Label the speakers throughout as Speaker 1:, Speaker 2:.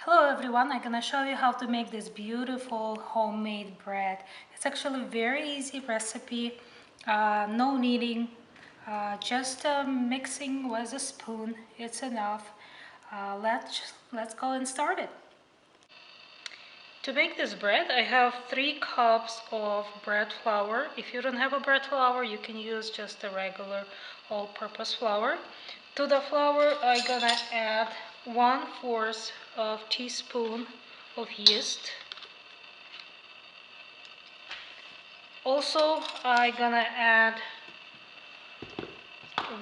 Speaker 1: Hello everyone, I'm gonna show you how to make this beautiful homemade bread. It's actually a very easy recipe, no kneading, just mixing with a spoon, it's enough. Let's go and start it. To make this bread, I have 3 cups of bread flour. If you don't have a bread flour, you can use just a regular all-purpose flour. To the flour, I'm gonna add 1/4 of teaspoon of yeast. Also, I'm gonna add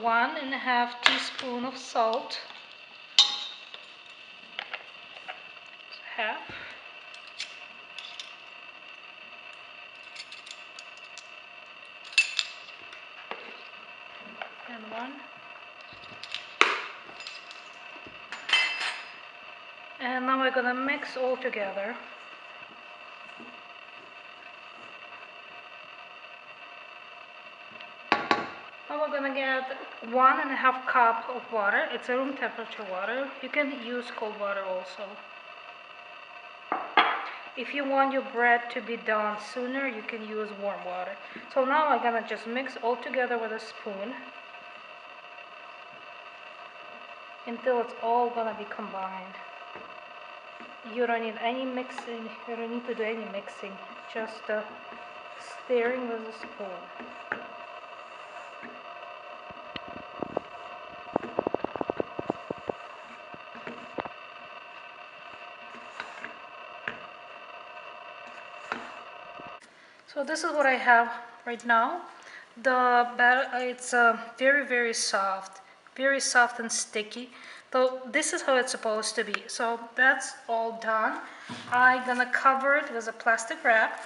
Speaker 1: 1.5 teaspoon of salt, half. And 1. And now we're gonna mix all together. Now we're gonna get 1.5 cup of water. It's a room temperature water. You can use cold water also. If you want your bread to be done sooner, you can use warm water. So now I'm gonna just mix all together with a spoon until it's all gonna be combined. You don't need any mixing, you don't need to do any mixing, just stirring with a spoon. So this is what I have right now. The batter, it's very soft and sticky. So this is how it's supposed to be. So that's all done. I'm gonna cover it with a plastic wrap.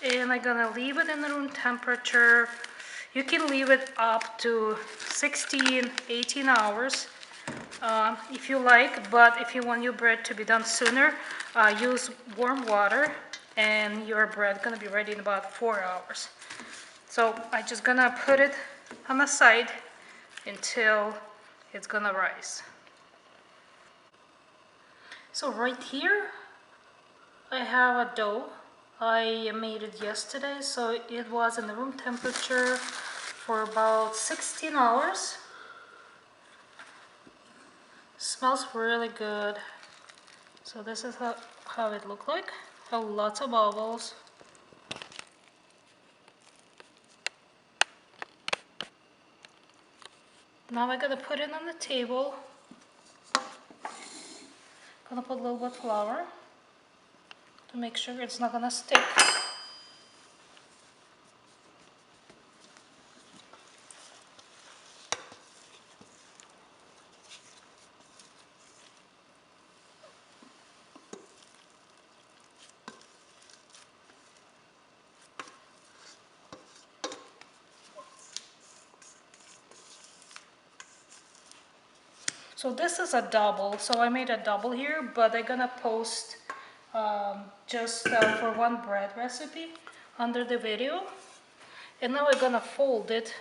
Speaker 1: And I'm gonna leave it in the room temperature. You can leave it up to 16, 18 hours. If you like, but if you want your bread to be done sooner, use warm water and your bread gonna be ready in about 4 hours. So I'm just gonna put it on the side until it's gonna rise. So right here I have a dough. I made it yesterday, so it was in the room temperature for about 16 hours. Smells really good. So this is how it looked like. Have lots of bubbles. Now I'm gonna put it on the table. Gonna put a little bit of flour to make sure it's not gonna stick. So this is a double, so I made a double here, but I'm gonna post just for one bread recipe under the video. And now we're gonna fold it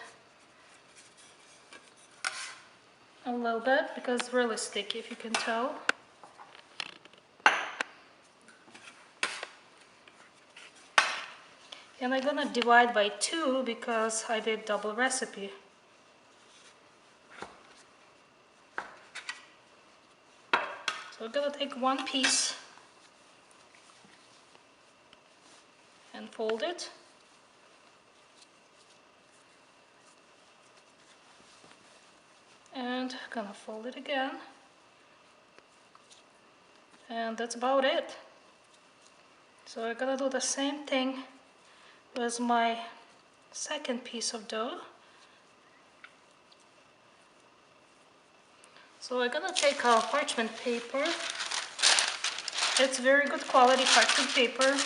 Speaker 1: a little bit because it's really sticky, if you can tell. And I'm gonna divide by 2 because I did double recipe. So we're gonna take one piece and fold it. And gonna fold it again. And that's about it. So I'm gonna do the same thing with my second piece of dough. So we're gonna take our parchment paper. It's very good quality parchment paper.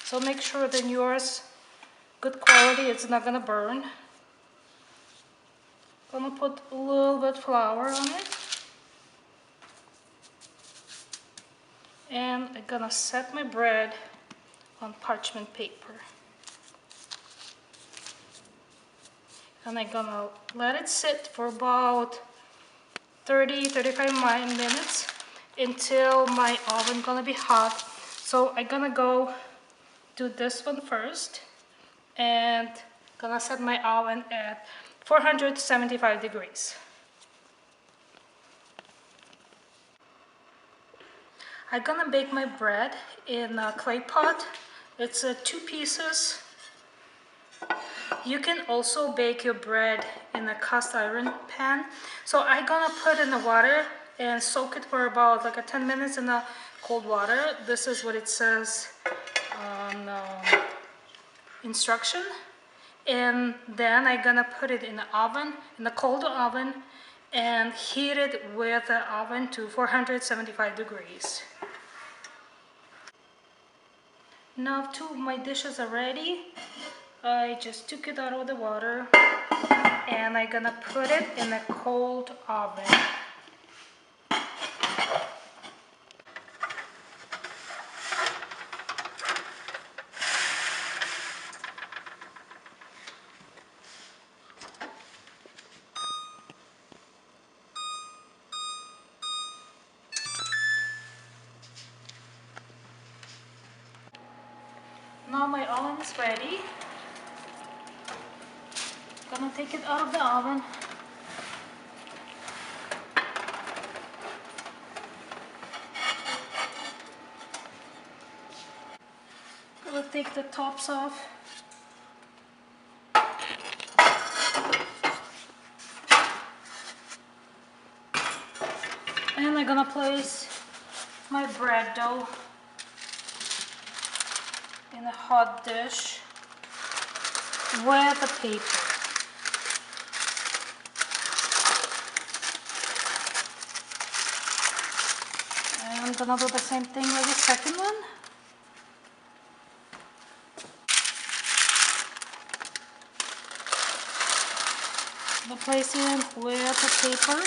Speaker 1: So make sure that yours good quality, it's not gonna burn. Gonna put a little bit of flour on it. And I'm gonna set my bread on parchment paper. And I'm gonna let it sit for about 30-35 minutes until my oven gonna be hot. So I'm gonna go do this one first and gonna set my oven at 475 degrees. I'm gonna bake my bread in a clay pot. It's 2 pieces. You can also bake your bread in a cast iron pan. So I'm gonna put in the water and soak it for about like 10 minutes in the cold water. This is what it says on instruction. And then I'm gonna put it in the oven, in the cold oven, and heat it with the oven to 475 degrees. Now 2 of my dishes are ready. I just took it out of the water and I'm gonna put it in a cold oven. Now my oven is ready. Gonna take it out of the oven. Gonna take the tops off. And I'm gonna place my bread dough in a hot dish with the paper. And I'm gonna do the same thing with the second one. Gonna place it with the paper.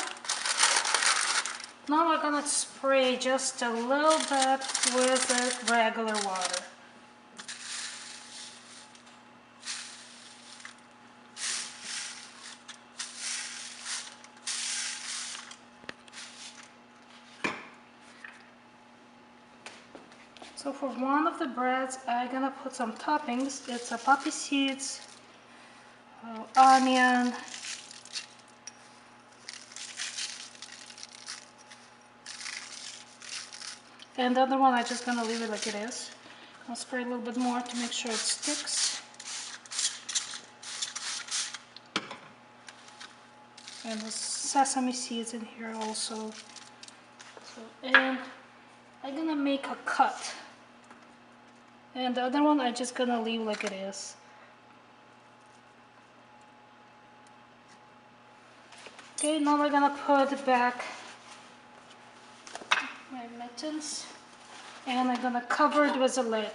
Speaker 1: Now we're gonna spray just a little bit with the regular water. So for one of the breads, I'm gonna put some toppings. It's a poppy seeds, onion, and the other one I'm just gonna leave it like it is. I'll spray a little bit more to make sure it sticks. And the sesame seeds in here also. And I'm gonna make a cut. And the other one I'm just gonna leave like it is. Okay, now we're gonna put back my mittens and I'm gonna cover it with a lid.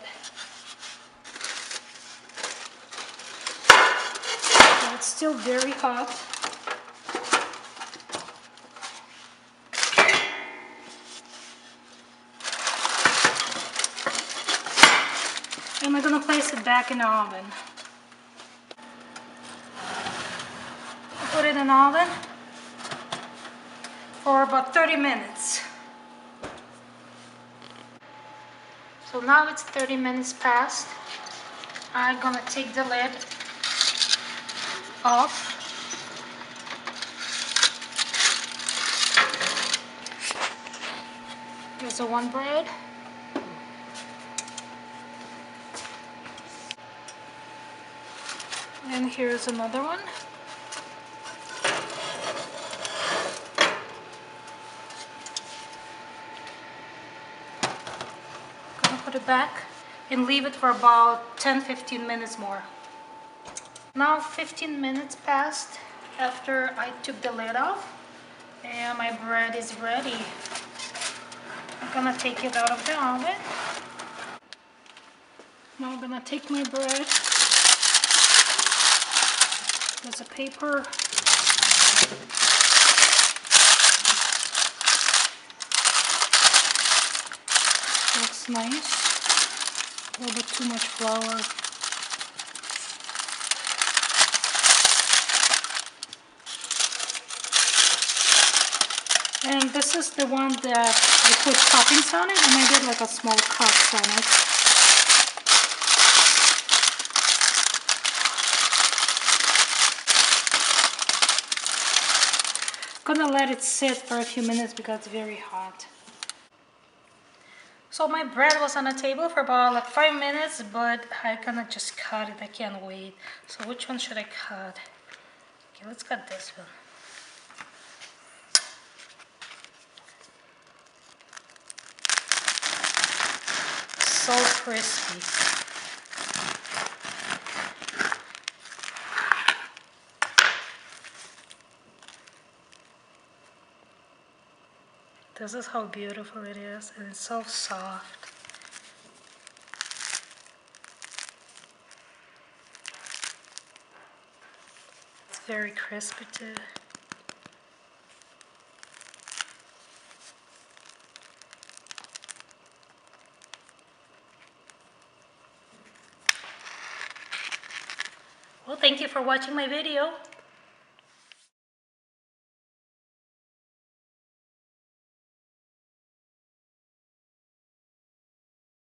Speaker 1: So it's still very hot. And I'm gonna place it back in the oven. Put it in the oven for about 30 minutes. So now it's 30 minutes past. I'm gonna take the lid off. Here's the one bread. And here's another one. Gonna put it back and leave it for about 10-15 minutes more. Now 15 minutes passed after I took the lid off and my bread is ready. I'm gonna take it out of the oven. Now I'm gonna take my bread. There's a paper. Looks nice. A little bit too much flour. And this is the one that I put toppings on it, and I did like a small cuts on it. I'm gonna let it sit for a few minutes because it's very hot. So my bread was on the table for about like 5 minutes, but I gonna just cut it. I can't wait. So which one should I cut? Okay, let's cut this one. So crispy. This is how beautiful it is, and it's so soft. It's very crispy too. Well, thank you for watching my video.